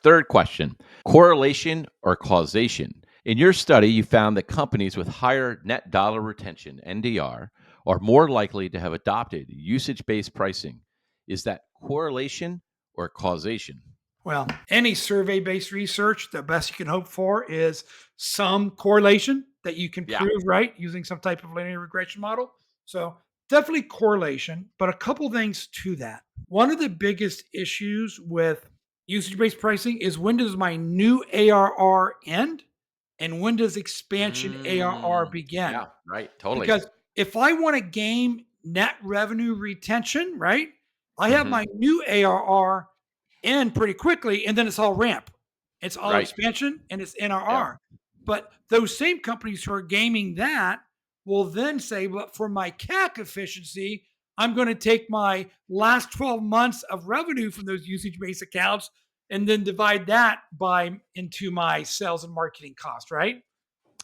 Third question, correlation or causation? In your study, you found that companies with higher net dollar retention, NDR, are more likely to have adopted usage-based pricing. Is that correlation or causation? Well, any survey-based research, the best you can hope for is some correlation that you can Yeah. prove, right, using some type of linear regression model. So definitely correlation, but a couple things to that. One of the biggest issues with usage-based pricing is when does my new ARR end and when does expansion ARR begin? Yeah, right. Totally. Because if I want to game net revenue retention, right? I have Hmm. my new ARR end pretty quickly, and then it's all ramp. It's all Right. expansion and it's Yeah. NRR. But those same companies who are gaming that will then say, well, for my CAC efficiency, I'm going to take my last 12 months of revenue from those usage-based accounts and then divide that by into my sales and marketing cost, right?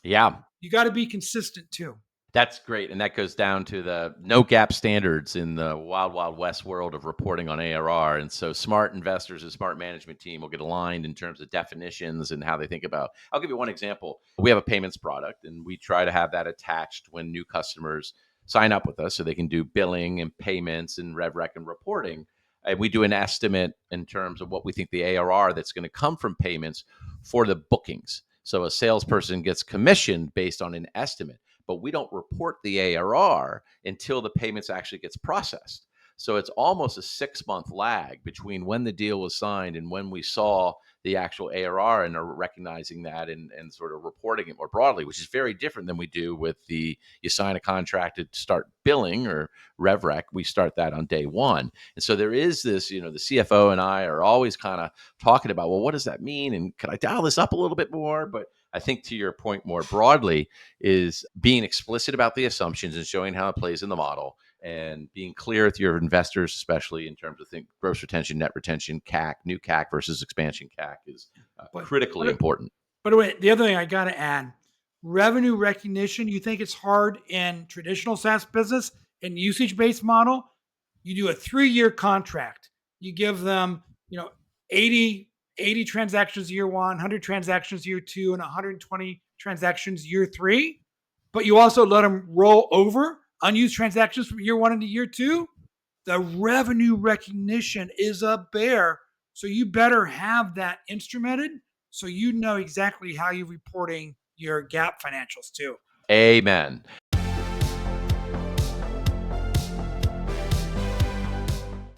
Yeah. You got to be consistent too. That's great, and that goes down to the no GAAP standards in the wild, wild west world of reporting on ARR, and so smart investors and smart management team will get aligned in terms of definitions and how they think about. I'll give you one example. We have a payments product, and we try to have that attached when new customers sign up with us so they can do billing and payments and rev rec and reporting. And we do an estimate in terms of what we think the ARR that's going to come from payments for the bookings. So a salesperson gets commissioned based on an estimate, but we don't report the ARR until the payments actually gets processed. So it's almost a 6-month lag between when the deal was signed and when we saw the actual ARR and are recognizing that and sort of reporting it more broadly, which is very different than we do with the you sign a contract to start billing or rev rec. We start that on day one. And so there is this, the CFO and I are always kind of talking about, well, what does that mean? And could I dial this up a little bit more? But I think to your point more broadly, is being explicit about the assumptions and showing how it plays in the model and being clear with your investors, especially in terms of gross retention, net retention, CAC, new CAC versus expansion CAC is But critically but important. by the way, the other thing I got to add, revenue recognition. You think it's hard in traditional SaaS business and usage-based model? You do a 3-year contract. You give them, 80 80 transactions year 1, 100 transactions year 2, and 120 transactions year 3. But you also let them roll over unused transactions from year 1 into year 2. The revenue recognition is a bear. So you better have that instrumented so you know exactly how you're reporting your GAAP financials too. Amen.